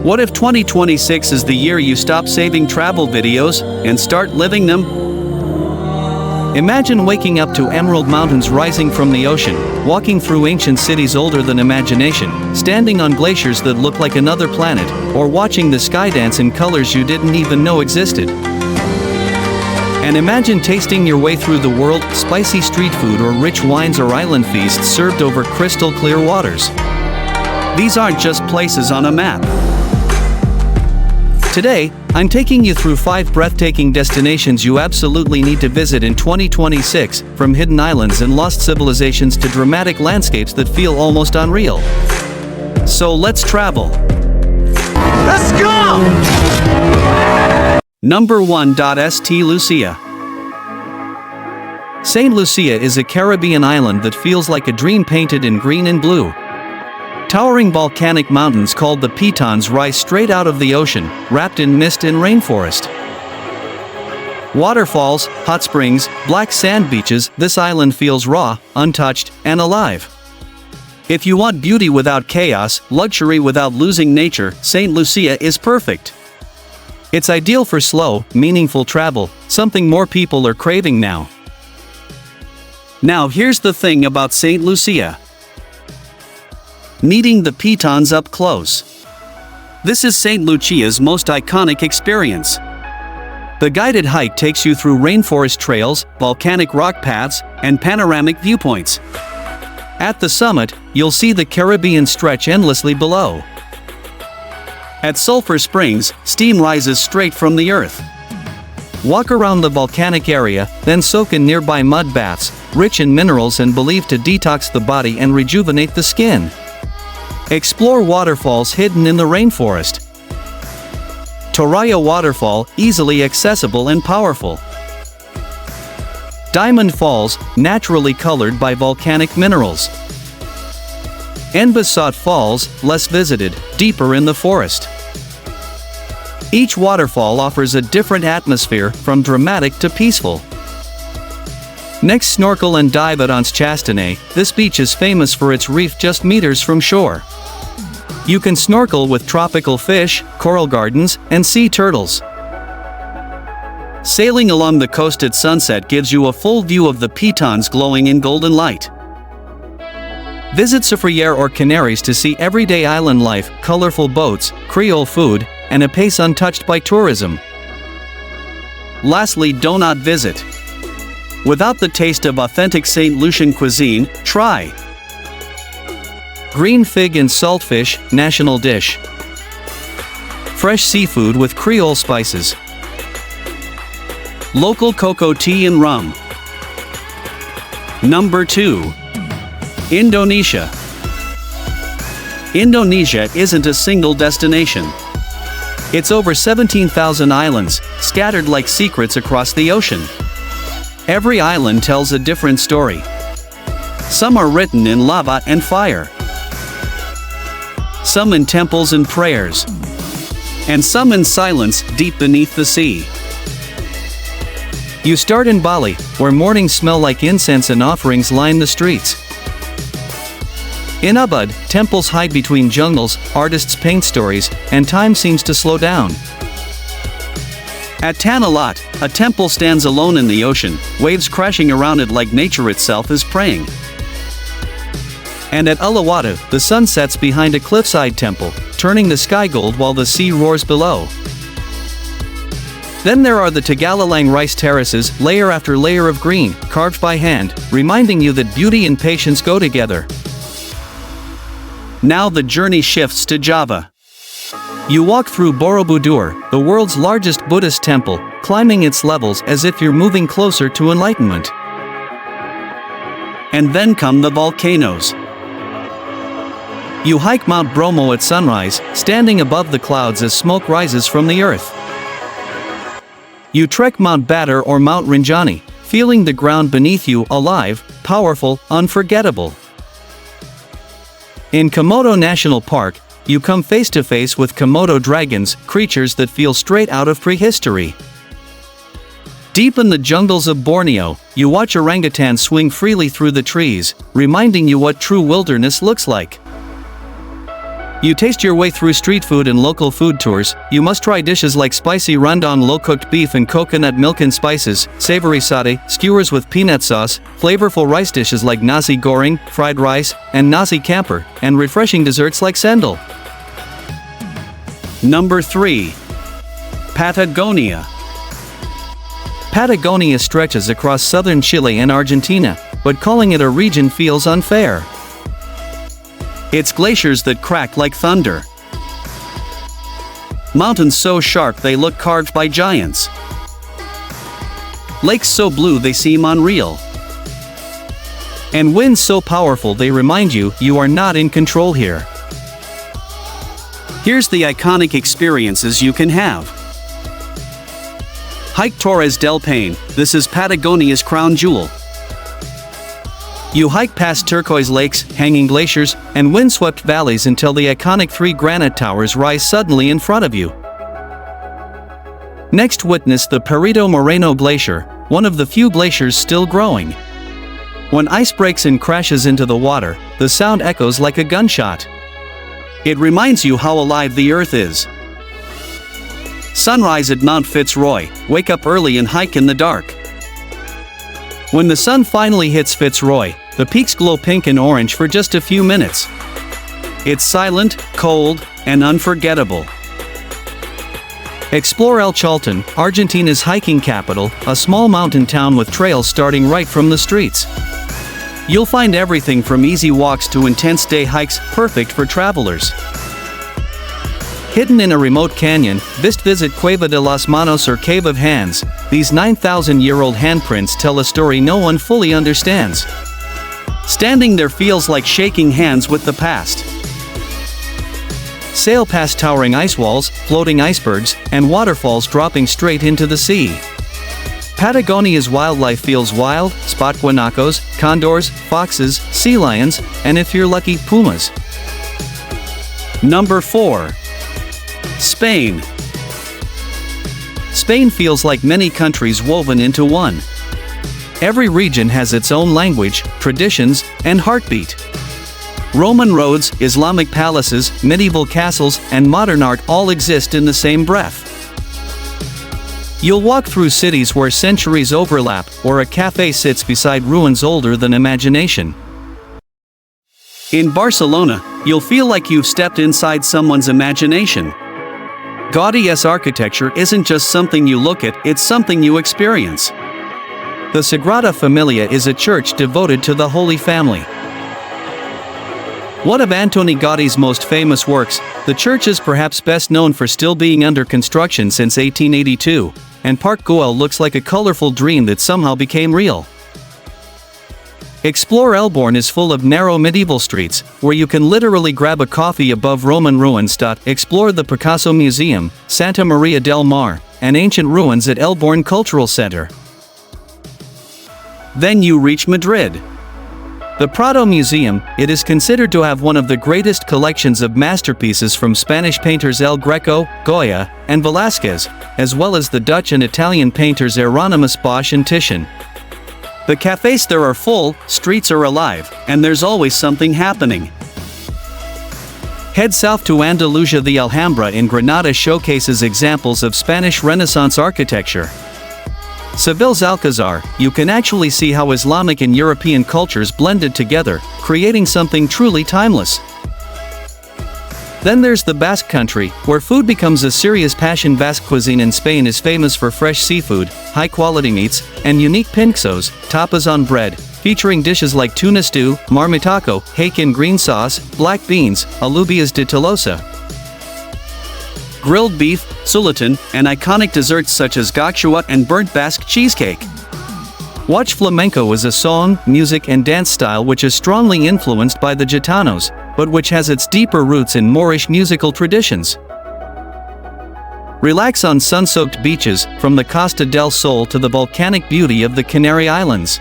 What if 2026 is the year you stop saving travel videos and start living them? Imagine waking up to emerald mountains rising from the ocean, walking through ancient cities older than imagination, standing on glaciers that look like another planet, or watching the sky dance in colors you didn't even know existed. And imagine tasting your way through the world, spicy street food or rich wines or island feasts served over crystal clear waters. These aren't just places on a map. Today, I'm taking you through 5 breathtaking destinations you absolutely need to visit in 2026, from hidden islands and lost civilizations to dramatic landscapes that feel almost unreal. So let's travel. Let's go! Number 1. St. Lucia. St. Lucia is a Caribbean island that feels like a dream painted in green and blue. Towering volcanic mountains called the Pitons rise straight out of the ocean, wrapped in mist and rainforest. Waterfalls, hot springs, black sand beaches, this island feels raw, untouched, and alive. If you want beauty without chaos, luxury without losing nature, St. Lucia is perfect. It's ideal for slow, meaningful travel, something more people are craving now. Now here's the thing about St. Lucia. Meeting the Pitons up close. This is St. Lucia's most iconic experience. The guided hike takes you through rainforest trails, volcanic rock paths, and panoramic viewpoints. At the summit, you'll see the Caribbean stretch endlessly below. At Sulphur Springs, steam rises straight from the earth. Walk around the volcanic area, then soak in nearby mud baths, rich in minerals and believed to detox the body and rejuvenate the skin. Explore waterfalls hidden in the rainforest. Toraya Waterfall, easily accessible and powerful. Diamond Falls, naturally colored by volcanic minerals. Enbasat Falls, less visited, deeper in the forest. Each waterfall offers a different atmosphere, from dramatic to peaceful. Next, snorkel and dive at Anse Chastanet. This beach is famous for its reef just meters from shore. You can snorkel with tropical fish, coral gardens, and sea turtles. Sailing along the coast at sunset gives you a full view of the Pitons glowing in golden light. Visit Soufriere or Canaries to see everyday island life, colorful boats, Creole food, and a pace untouched by tourism. Lastly, do not visit without the taste of authentic St. Lucian cuisine. Try green fig and saltfish, national dish. Fresh seafood with Creole spices. Local cocoa tea and rum. Number 2. Indonesia. Indonesia isn't a single destination. It's over 17,000 islands, scattered like secrets across the ocean. Every island tells a different story. Some are written in lava and fire. Some in temples and prayers. And some in silence deep beneath the sea. You start in Bali, where mornings smell like incense and offerings line the streets. In Ubud, temples hide between jungles, artists paint stories, and time seems to slow down. At Tanah Lot, a temple stands alone in the ocean, waves crashing around it like nature itself is praying. And at Uluwatu, the sun sets behind a cliffside temple, turning the sky gold while the sea roars below. Then there are the Tagalalang rice terraces, layer after layer of green, carved by hand, reminding you that beauty and patience go together. Now the journey shifts to Java. You walk through Borobudur, the world's largest Buddhist temple, climbing its levels as if you're moving closer to enlightenment. And then come the volcanoes. You hike Mount Bromo at sunrise, standing above the clouds as smoke rises from the earth. You trek Mount Batur or Mount Rinjani, feeling the ground beneath you alive, powerful, unforgettable. In Komodo National Park, you come face to face with Komodo dragons, creatures that feel straight out of prehistory. Deep in the jungles of Borneo, you watch orangutans swing freely through the trees, reminding you what true wilderness looks like. You taste your way through street food and local food tours. You must try dishes like spicy rendang, low-cooked beef and coconut milk and spices, savory satay, skewers with peanut sauce, flavorful rice dishes like nasi goreng, fried rice, and nasi campur, and refreshing desserts like sendal. Number 3. Patagonia. Patagonia stretches across southern Chile and Argentina, but calling it a region feels unfair. It's glaciers that crack like thunder. Mountains so sharp they look carved by giants. Lakes so blue they seem unreal. And winds so powerful they remind you are not in control here. Here's the iconic experiences you can have. Hike Torres del Paine. This is Patagonia's crown jewel. You hike past turquoise lakes, hanging glaciers, and windswept valleys until the iconic 3 granite towers rise suddenly in front of you. Next, witness the Perito Moreno Glacier, one of the few glaciers still growing. When ice breaks and crashes into the water, the sound echoes like a gunshot. It reminds you how alive the earth is. Sunrise at Mount Fitzroy. Wake up early and hike in the dark. When the sun finally hits Fitzroy, the peaks glow pink and orange for just a few minutes. It's silent, cold, and unforgettable. Explore El Chaltén, Argentina's hiking capital, a small mountain town with trails starting right from the streets. You'll find everything from easy walks to intense day hikes, perfect for travelers. Hidden in a remote canyon, visit Cueva de las Manos or Cave of Hands. These 9,000-year-old handprints tell a story no one fully understands. Standing there feels like shaking hands with the past. Sail past towering ice walls, floating icebergs, and waterfalls dropping straight into the sea. Patagonia's wildlife feels wild. Spot guanacos, condors, foxes, sea lions, and if you're lucky, pumas. Number 4. Spain. Spain feels like many countries woven into one. Every region has its own language, traditions, and heartbeat. Roman roads, Islamic palaces, medieval castles, and modern art all exist in the same breath. You'll walk through cities where centuries overlap, or a cafe sits beside ruins older than imagination. In Barcelona, you'll feel like you've stepped inside someone's imagination. Gaudi's architecture isn't just something you look at, it's something you experience. The Sagrada Familia is a church devoted to the Holy Family. One of Antoni Gaudi's most famous works, the church is perhaps best known for still being under construction since 1882, and Park Güell looks like a colorful dream that somehow became real. Explore Elborn is full of narrow medieval streets, where you can literally grab a coffee above Roman ruins. Explore the Picasso Museum, Santa Maria del Mar, and ancient ruins at Elborn Cultural Center. Then you reach Madrid. The Prado Museum, it is considered to have one of the greatest collections of masterpieces from Spanish painters El Greco, Goya, and Velázquez, as well as the Dutch and Italian painters Hieronymus Bosch and Titian. The cafes there are full, streets are alive, and there's always something happening. Head south to Andalusia. The Alhambra in Granada showcases examples of Spanish Renaissance architecture. Seville's Alcazar, you can actually see how Islamic and European cultures blended together, creating something truly timeless. Then there's the Basque Country, where food becomes a serious passion. Basque cuisine in Spain is famous for fresh seafood, high-quality meats, and unique pinchos, tapas on bread, featuring dishes like tuna stew, marmitaco, hake in green sauce, black beans, alubias de Tolosa, grilled beef, sulatan, and iconic desserts such as gakshua and burnt Basque cheesecake. Watch flamenco as a song, music and dance style which is strongly influenced by the Gitanos, but which has its deeper roots in Moorish musical traditions. Relax on sun-soaked beaches, from the Costa del Sol to the volcanic beauty of the Canary Islands.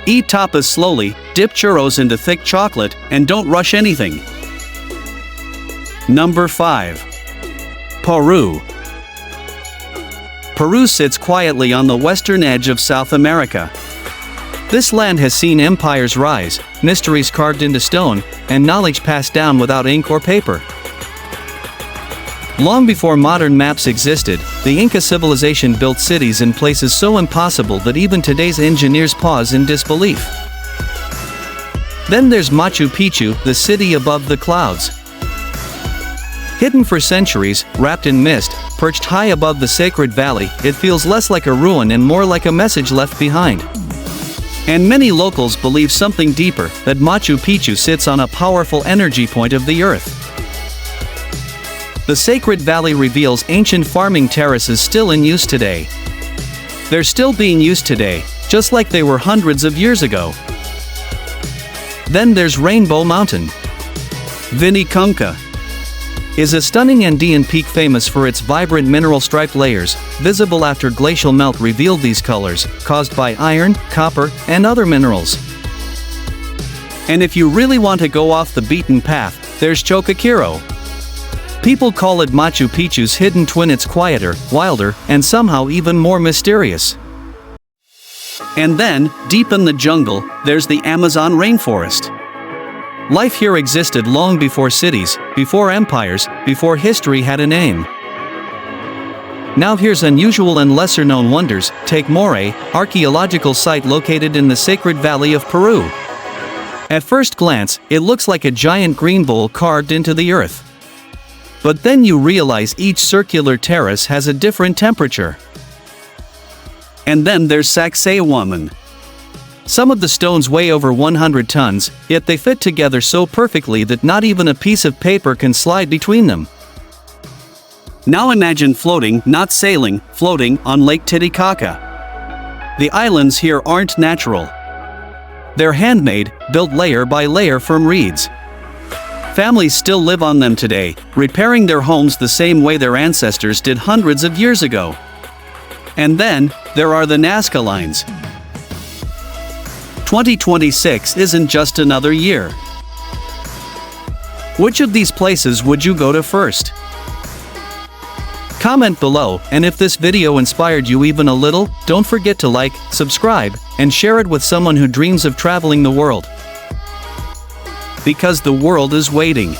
Eat tapas slowly, dip churros into thick chocolate, and don't rush anything. Number 5. Peru. Peru sits quietly on the western edge of South America. This land has seen empires rise, mysteries carved into stone, and knowledge passed down without ink or paper. Long before modern maps existed, the Inca civilization built cities in places so impossible that even today's engineers pause in disbelief. Then there's Machu Picchu, the city above the clouds. Hidden for centuries, wrapped in mist, perched high above the sacred valley, it feels less like a ruin and more like a message left behind. And many locals believe something deeper, that Machu Picchu sits on a powerful energy point of the earth. The sacred valley reveals ancient farming terraces still in use today. They're still being used today, just like they were hundreds of years ago. Then there's Rainbow Mountain. Vinicunca is a stunning Andean peak famous for its vibrant mineral-striped layers, visible after glacial melt revealed these colors, caused by iron, copper, and other minerals. And if you really want to go off the beaten path, there's Choqquequirau. People call it Machu Picchu's hidden twin. It's quieter, wilder, and somehow even more mysterious. And then, deep in the jungle, there's the Amazon rainforest. Life here existed long before cities, before empires, before history had a name. Now here's unusual and lesser-known wonders. Take Moray, archaeological site located in the Sacred Valley of Peru. At first glance, it looks like a giant green bowl carved into the earth. But then you realize each circular terrace has a different temperature. And then there's Sacsayhuaman. Some of the stones weigh over 100 tons, yet they fit together so perfectly that not even a piece of paper can slide between them. Now imagine floating, not sailing, floating on Lake Titicaca. The islands here aren't natural. They're handmade, built layer by layer from reeds. Families still live on them today, repairing their homes the same way their ancestors did hundreds of years ago. And then, there are the Nazca lines. 2026 isn't just another year. Which of these places would you go to first? Comment below, and if this video inspired you even a little, don't forget to like, subscribe, and share it with someone who dreams of traveling the world. Because the world is waiting.